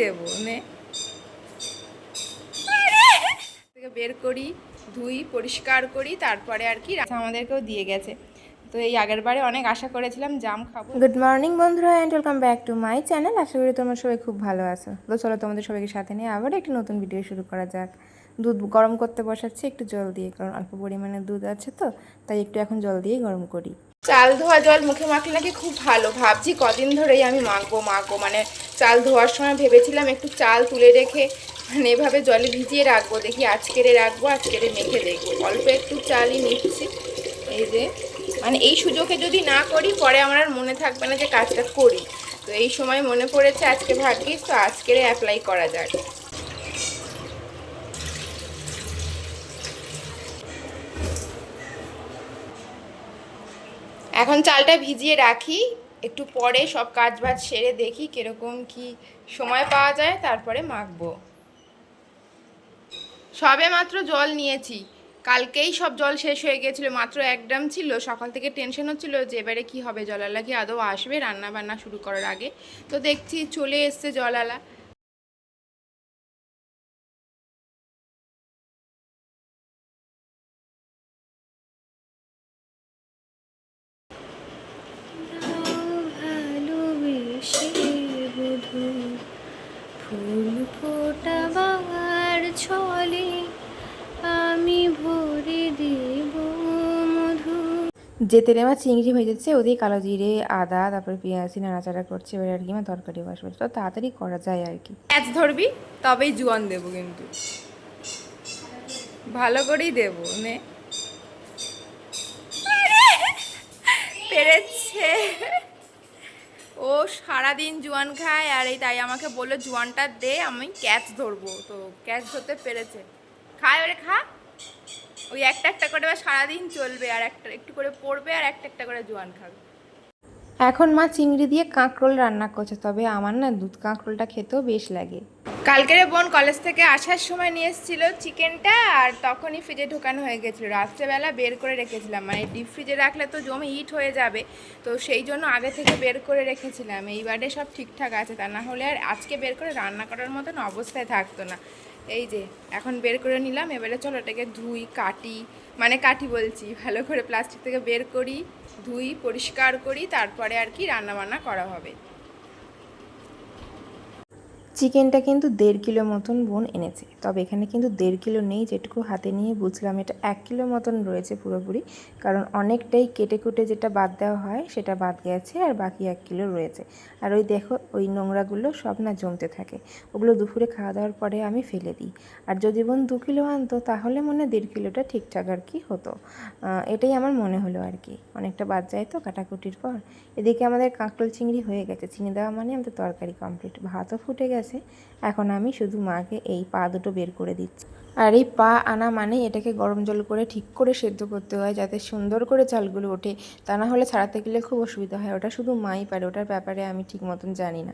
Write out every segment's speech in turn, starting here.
দেবো বের করি, ধুই, পরিষ্কার করি, তারপরে আর কি আমাদেরকেও দিয়ে গেছে। তো এই আগের বারে অনেক আশা করেছিলাম জাম খাবো। গুড মর্নিং বন্ধুরা, and welcome back to my channel. আশা করি তোমরা সবাই খুব ভালো আছো। তো চলো তোমাদের সবাইকে সাথে নিয়ে আবার একটি নতুন ভিডিও শুরু করা যাক। দুধ গরম করতে বসাচ্ছি একটু জল দিয়ে, কারণ অল্প পরিমাণে দুধ আছে তো, তাই একটু এখন জল দিয়েই গরম করি। চাল ধোয়া জল মুখে মাখলে নাকি খুব ভালো, ভাবছি কদিন ধরেই আমি মাখবো মানে চাল ধোয়ার সময় ভেবেছিলাম একটু চাল তুলে রেখে মানে এভাবে জলে ভিজিয়ে রাখবো, দেখি আজকেরে রাখবো, আজকেরে মেখে দেখবো। অল্প একটু চালই নিচ্ছি, এই যে মানে এই সুযোগে যদি না করি পরে আমার আর মনে থাকবে না যে কাজটা করি। তো এই সময় মনে পড়েছে আজকে ভাগ্যিস, তো আজকেরে অ্যাপ্লাই করা যাক। এখন চালটা ভিজিয়ে রাখি, একটু পরে সব কাজ বাজ সেরে দেখি কিরকম কি সময় পাওয়া যায়, তারপরে মাখবো। সবে মাত্র জল নিয়েছি, কালকেই সব জল শেষ হয়ে গিয়েছিল, মাত্র 1 ড্রাম ছিল। সকাল থেকে টেনশন হচ্ছিল যে এবারে কী হবে, জলালা কি আদৌ আসবে রান্না বান্না শুরু করার আগে। তো দেখছি চলে এসছে জলালা। ফুল ফোটাবার ছলে আমি ভরে দেব মধু। যে তেলে আমার চিংড়ি হয়ে যাচ্ছে, ওদিকে কালো জিরে, আদা, তারপর পেঁয়াজি নাড়াচাড়া করছে। এবার আর কি আমার তরকারি বসবে, তো তাড়াতাড়ি করা যায় আর কি। প্যাঁচ ধরবি তবেই জোয়ান দেবো, কিন্তু ভালো করেই দেবো নে। পেরেছে, ও সারাদিন জোয়ান খায়, আর এই তাই আমাকে বললো জোয়ানটা দে, আমি ক্যাচ ধরবো। তো ক্যাচ ধরতে পেরেছে। খায় ওরে, খা। ওই একটা একটা করে সারাদিন চলবে, আর একটা একটু করে পড়বে, আর একটা একটা করে জোয়ান খাবে। এখন মা চিংড়ি দিয়ে কাঁকরোল রান্না করছে, তবে আমার না দুধ কাঁকরোলটা খেতেও বেশ লাগে। কালকের বোন কলেজ থেকে আসার সময় নিয়ে এসেছিলো চিকেনটা, আর তখনই ফ্রিজে ঢোকানো হয়ে গেছিলো। রাত্রেবেলা বের করে রেখেছিলাম, মানে ডিপ ফ্রিজে রাখলে তো জমে হিট হয়ে যাবে, তো সেই জন্য আগে থেকে বের করে রেখেছিলাম। এইবারে সব ঠিকঠাক আছে, তা না হলে আর আজকে বের করে রান্না করার মতন অবস্থায় থাকতো না। এই যে এখন বের করে নিলাম, এবারে চলো এটাকে ধুই, কাটি, মানে কাটি বলছি, ভালো করে প্লাস্টিক থেকে বের করি, ধুই, পরিষ্কার করি, তারপরে আর কি রান্নাবান্না করা হবে। চিকেনটা কিন্তু 1.5 কিলো মতন বোন এনেছে, তবে এখানে কিন্তু 1.5 কিলো নেই, যেটুকু হাতে নিয়ে বুঝলাম এটা 1 কিলো মতন রয়েছে পুরোপুরি, কারণ অনেকটাই কেটে কুটে যেটা বাদ দেওয়া হয় সেটা বাদ গেছে, আর বাকি 1 কিলো রয়েছে। আর ওই দেখো ওই নোংরাগুলো সব না জমতে থাকে, ওগুলো দুপুরে খাওয়া দাওয়ার পরে আমি ফেলে দিই। আর যদি বোন 2 কিলো আনতো তাহলে মনে 1.5 কিলোটা ঠিকঠাক আর কি হতো, এটাই আমার মনে হলো আর কি। অনেকটা বাদ যায় তো কাটাকুটির পর। এদিকে আমাদের কাঁকরোল চিংড়ি হয়ে গেছে, চিনি দেওয়া মানে আমাদের তরকারি কমপ্লিট, ভাতও ফুটে গেছে। এখন আমি শুধু মাকে এই পা দুটো বের করে দিচ্ছি। আর এই পা আনা মানে এটাকে গরম জল করে ঠিক করে সেদ্ধ করতে হয়, যাতে সুন্দর করে চালগুলো ওঠে, তা না হলে ছাড়াতে গেলে খুব অসুবিধা হয়। ওটা শুধু মাই পারে, ওটার ব্যাপারে আমি ঠিক মতন জানি না।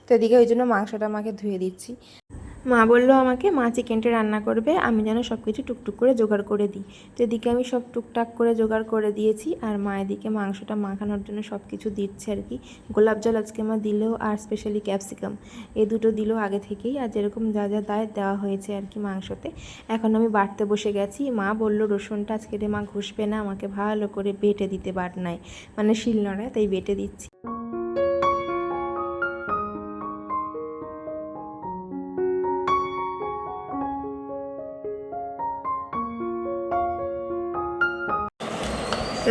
তো এদিকে ওই জন্য মাংসটা আমাকে ধুয়ে দিচ্ছি। মা বললো আমাকে মা চিকেনটা রান্না করবে, আমি যেন সব কিছু টুকটুক করে জোগাড় করে দিই। তো এদিকে আমি সব টুকটাক করে জোগাড় করে দিয়েছি, আর মা এদিকে মাংসটা মাখানোর জন্য সব কিছু দিচ্ছে আর কি। গোলাপ জল আজকে মা দিলেও, আর স্পেশালি ক্যাপসিকাম, এই দুটো দিল আগে থেকেই, আর যেরকম যা যা দায় দেওয়া হয়েছে আর কি মাংসতে। এখন আমি বাটতে বসে গেছি। মা বললো রসুনটা আজকে রে মা ঘষবে না, আমাকে ভালো করে বেটে দিতে, বাটনায় মানে শিলনোড়ায়, তাই বেটে দিচ্ছি।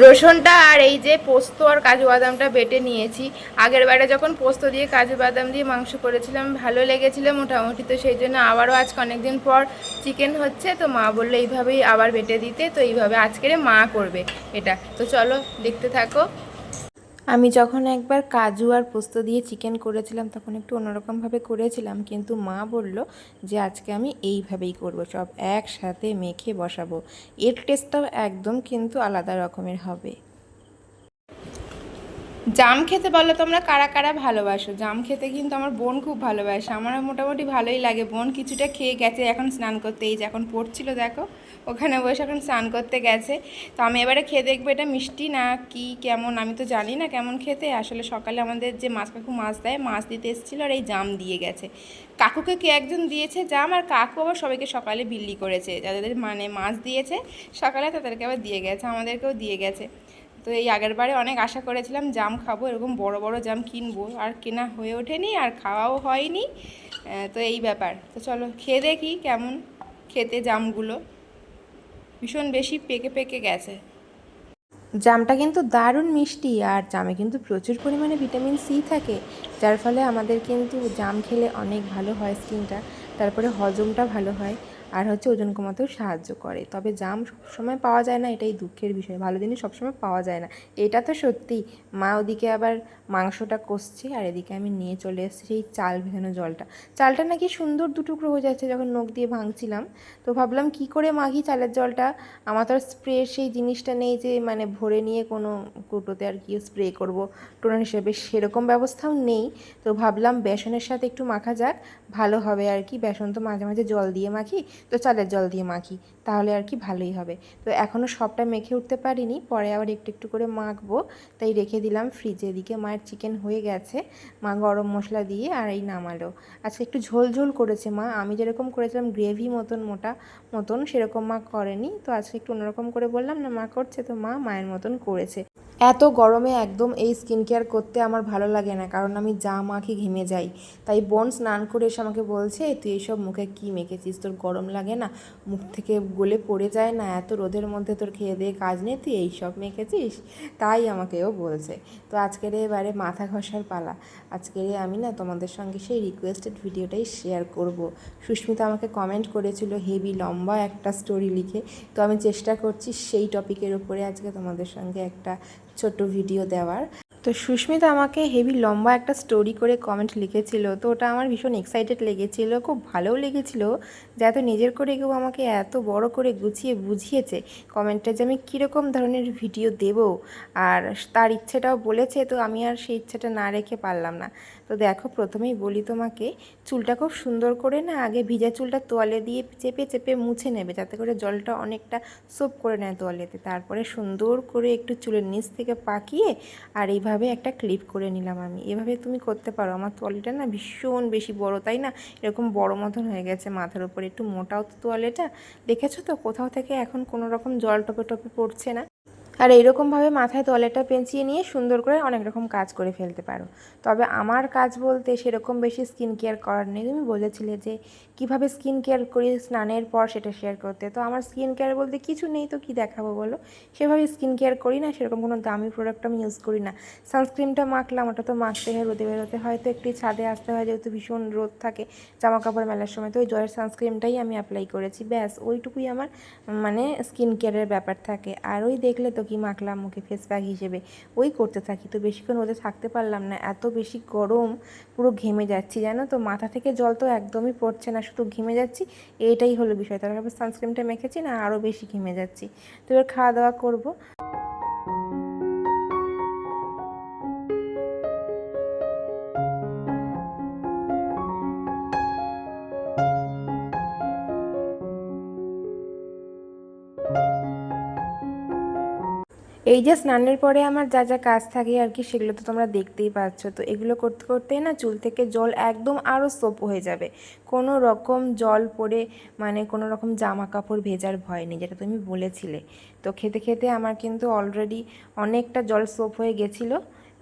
রসুনটা আর এই যে পোস্ত আর কাজু বাদামটা বেটে নিয়েছি। আগের বারে যখন পোস্ত দিয়ে কাজু বাদাম দিয়ে মাংস করেছিলাম ভালো লেগেছিলো মোটামুটি, তো সেই জন্য আবারও আজকে অনেকদিন পর চিকেন হচ্ছে, তো মা বললো এইভাবেই আবার বেটে দিতে, তো এইভাবে আজকের মা করবে এটা। তো চলো দেখতে থাকো। আমি যখন একবার কাজু আর পোস্ত দিয়ে চিকেন করেছিলাম তখন একটু অন্যরকমভাবে করেছিলাম, কিন্তু মা বলল যে আজকে আমি এইভাবেই করব, সব একসাথে মেখে বসাবো, এর টেস্টটাও একদম কিন্তু আলাদা রকমের হবে। জাম খেতে বলো তোমরা কারা কারা ভালোবাসো? জাম খেতে কিন্তু আমার বোন খুব ভালোবাসে, আমার মোটামুটি ভালোই লাগে। বোন কিছুটা খেয়ে গেছে এখন স্নান করতে, এই যে এখন পড়ছিল দেখো, ওখানে বসে এখন স্নান করতে গেছে। তো আমি এবারে খেয়ে দেখবো এটা মিষ্টি না কি কেমন, আমি তো জানি না কেমন খেতে। আসলে সকালে আমাদের যে মাছ কাকু মাছ দেয়, মাছ দিতে এসেছিলো আর এই জাম দিয়ে গেছে। কাকুকে কে একজন দিয়েছে জাম, আর কাকু আবার সবাইকে সকালে বিল্লি করেছে, যাদের মানে মাছ দিয়েছে সকালে তাদেরকে আবার দিয়ে গেছে, আমাদেরকেও দিয়ে গেছে। তো এই আগের বারে অনেক আশা করেছিলাম জাম খাবো, এরকম বড় বড় জাম কিনবো, আর কেনা হয়ে ওঠেনি আর খাওয়াও হয়নি। তো এই ব্যাপার। তো চলো খেয়ে দেখি কেমন খেতে জামগুলো, ভীষণ বেশি পেকে পেকে গেছে। জামটা কিন্তু দারুণ মিষ্টি, আর জামে কিন্তু প্রচুর পরিমাণে ভিটামিন সি থাকে, যার ফলে আমাদের কিন্তু জাম খেলে অনেক ভালো হয় স্কিনটা, তারপরে হজমটা ভালো হয়, আর হচ্ছে ওজন কমাতেও সাহায্য করে। তবে জাম সবসময় পাওয়া যায় না, এটাই দুঃখের বিষয়, ভালো জিনিস সবসময় পাওয়া যায় না, এটা তো সত্যি। মা ওদিকে আবার মাংসটা কষছে, আর এদিকে আমি নিয়ে চলে এসেছি সেই চাল ভেজানো জলটা। চালটা নাকি সুন্দর দুটুকরো হয়ে যাচ্ছে যখন নখ দিয়ে ভাঙছিলাম। তো ভাবলাম কি করে মাখি চালের জলটা, আমার তো আর স্প্রে সেই জিনিসটা নেই যে মানে ভরে নিয়ে কোনো কৌটোতে আর কি স্প্রে করব টোনার হিসেবে, সেরকম ব্যবস্থাও নেই। তো ভাবলাম বেসনের সাথে একটু মাখা যাক, ভালো হবে আর কি। বেসন তো মাঝে মাঝে জল দিয়ে মাখি, তো চালের জল দিয়ে মাখি, তাহলে আর কি ভালোই হবে। তো এখনও সবটা মেখে উঠতে পারিনি, পরে আবার একটু একটু করে মাখবো, তাই রেখে দিলাম ফ্রিজে। এদিকে মায়ের চিকেন হয়ে গেছে, মা গরম মশলা দিয়ে আর এই নামালো। আজকে একটু ঝোল ঝোল করেছে মা, আমি যেরকম করেছিলাম গ্রেভি মতন মোটা মতন, সেরকম মা করেনি। তো আজকে একটু অন্যরকম করে বললাম না মা করছে, তো মা মায়ের মতন করেছে। এত গরমে একদম এই স্কিন কেয়ার করতে আমার ভালো লাগে না, কারণ আমি যা মাখি ঘেমে যাই। তাই বোন স্নান করে এসে আমাকে বলছে, তুই এইসব মুখে কী মেখেছিস, তোর গরম লাগে না, মুখ থেকে গলে পড়ে যায় না, এত রোদের মধ্যে তোর খেয়ে দিয়ে কাজ নেই, তুই এইসব মেখেছিস, তাই আমাকেও বলছে। তো আজকের এবারে মাথা ঘষার পালা। আজকের আমি না তোমাদের সঙ্গে সেই রিকোয়েস্টেড ভিডিওটাই শেয়ার করব। সুস্মিতা আমাকে কমেন্ট করেছিল হেভি লম্বা একটা স্টোরি লিখে, তো আমি চেষ্টা করছি সেই টপিকের উপরে আজকে তোমাদের সঙ্গে একটা ছোট ভিডিও দেওয়ার। তো সুস্মিতা আমাকে হেভি লম্বা একটা স্টোরি করে কমেন্ট লিখেছিল, তো ওটা আমার ভীষণ এক্সাইটেড লেগেছিল, খুব ভালোও লেগেছিল যে এত নিজের করে কেউ আমাকে এত বড় করে গুছিয়ে বুঝিয়েছে কমেন্টে যে আমি কীরকম ধরনের ভিডিও দেব, আর তার ইচ্ছেটাও বলেছে। তো আমি আর সেই ইচ্ছেটা না রেখে পারলাম না। তো দেখো প্রথমেই বলি তোমাকে, চুলটা খুব সুন্দর করে না আগে ভিজা চুলটা তোয়ালে দিয়ে চেপে চেপে মুছে নেবে, যাতে করে জলটা অনেকটা সোপ করে নেয় তোয়ালেতে। তারপরে সুন্দর করে একটু চুলের নিচ থেকে পাকিয়ে আর এইভাবে একটা ক্লিপ করে নিলাম আমি। এভাবে তুমি করতে পারো। আমার তোয়ালেটা না ভীষণ বেশি বড়, তাই না এরকম বড় মতন হয়ে গেছে মাথার উপরে, একটু মোটাও তো তোয়ালেটা, দেখেছো তো কোথাও থেকে এখন কোনো রকম জল টপে টপে পড়ছে না। আর এইরকমভাবে মাথায় তোয়ালেটা পেঁচিয়ে নিয়ে সুন্দর করে অনেক রকম কাজ করে ফেলতে পারো। তবে আমার কাজ বলতে সেরকম বেশি স্কিন কেয়ার করার নেই। তুমি বলেছিলে যে কিভাবে স্কিন কেয়ার করি স্নানের পর, সেটা শেয়ার করতে। তো আমার স্কিন কেয়ার বলতে কিছু নেই, তো কি দেখাবো বলো। সেভাবে স্কিন কেয়ার করি না, সেরকম কোনো দামি প্রোডাক্ট আমি ইউজ করি না। সানস্ক্রিনটা মাখলাম, ওটা তো মাখতে হয় রোদে বেরোতে, হয়তো একটু ছাদে আসতে হয় যেহেতু ভীষণ রোদ থাকে জামা কাপড় মেলার সময়, তো ওই জয়ের সানস্ক্রিনটাই আমি অ্যাপ্লাই করেছি, ব্যাস ওইটুকুই আমার মানে স্কিন কেয়ারের ব্যাপার থাকে। আর ওই দেখলে তো কি মাখলাম মুখে ফেস প্যাক হিসেবে, ওই করতে থাকি। তো বেশিক্ষণ ওদের থাকতে পারলাম না, এত বেশি গরম, পুরো ঘেমে যাচ্ছি জানো তো, মাথা থেকে জল তো একদমই পড়ছে না, শুধু ঘেমে যাচ্ছি, এইটাই হলো বিষয়। তারপরে সানস্ক্রিনটা মেখেছি না, আরও বেশি ঘেমে যাচ্ছি। তো এবার খাওয়া দাওয়া করবো। এই যে স্নানের পরে আমার যা যা কাজ থাকে আর কি, সেগুলো তো তোমরা দেখতেই পাচ্ছ। তো এগুলো করতে করতেই না চুল থেকে জল একদম আরও সোপ হয়ে যাবে, কোনো রকম জল পড়ে মানে কোনো রকম জামা কাপড় ভেজার ভয় নেই, যেটা তুমি বলেছিলে। তো খেতে খেতে আমার কিন্তু অলরেডি অনেকটা জল সোপ হয়ে গেছিলো।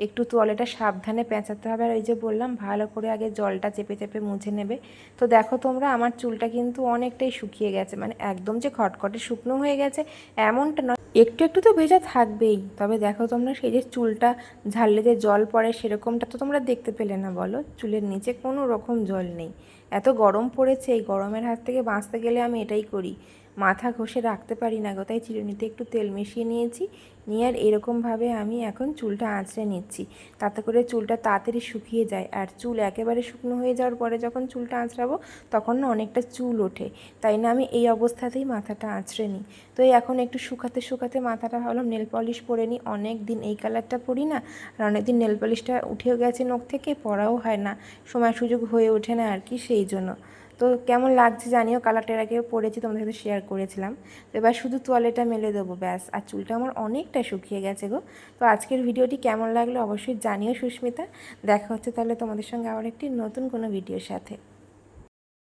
একটু তোয়ালেটা সাবধানে পেঁচাতে হবে, আর ওই যে বললাম ভালো করে আগে জলটা চেপে চেপে মুছে নেবে। তো দেখো তোমরা আমার চুলটা কিন্তু অনেকটাই শুকিয়ে গেছে, মানে একদম যে খটখটে শুকনো হয়ে গেছে এমনটা নয়, একটু একটু তো ভেজা থাকবেই। তবে দেখো তোমরা সেই যে চুলটা ঝাড়লে যে জল পড়ে সেরকমটা তো তোমরা দেখতে পেলে না বলো, চুলের নিচে কোনো রকম জল নেই। এত গরম পড়েছে, এই গরমের হাত থেকে বাঁচতে গেলে আমি এটাই করি, মাথা ঘষে রাখতে পারি না গো, তাই চিরুনিতে একটু তেল মিশিয়ে নিয়েছি, নিয়ে আর এরকমভাবে আমি এখন চুলটা আঁচড়ে নিচ্ছি, তাতে করে চুলটা তাড়াতাড়ি শুকিয়ে যায়। আর চুল একেবারে শুকনো হয়ে যাওয়ার পরে যখন চুলটা আঁচড়াবো তখন না অনেকটা চুল ওঠে, তাই না আমি এই অবস্থাতেই মাথাটা আঁচড়ে নিই। তো এই এখন একটু শুকাতে শুকাতে মাথাটা ভাবলাম নেল পলিশ পরে নিই, অনেক দিন এই কালারটা পরি না, আর অনেক দিন নেল পলিশটা উঠেও গেছে নখ থেকে, পরাও হয় না, সময় সুযোগ হয়ে ওঠে না আর কি, সেই জন্য। তো তো কেমন লাগছে জানিও, কালারটা এর আগেও পরেছি, তোমাদের সাথে শেয়ার করেছিলাম। তো এবার শুধু তোয়ালেটা মেলে দেবো ব্যাস, আর চুলটা আমার অনেকটা শুকিয়ে গেছে গো। তো আজকের ভিডিওটি কেমন লাগলো অবশ্যই জানিও সুস্মিতা। দেখা হচ্ছে তাহলে তোমাদের সঙ্গে আবার একটি নতুন কোনো ভিডিওর সাথে।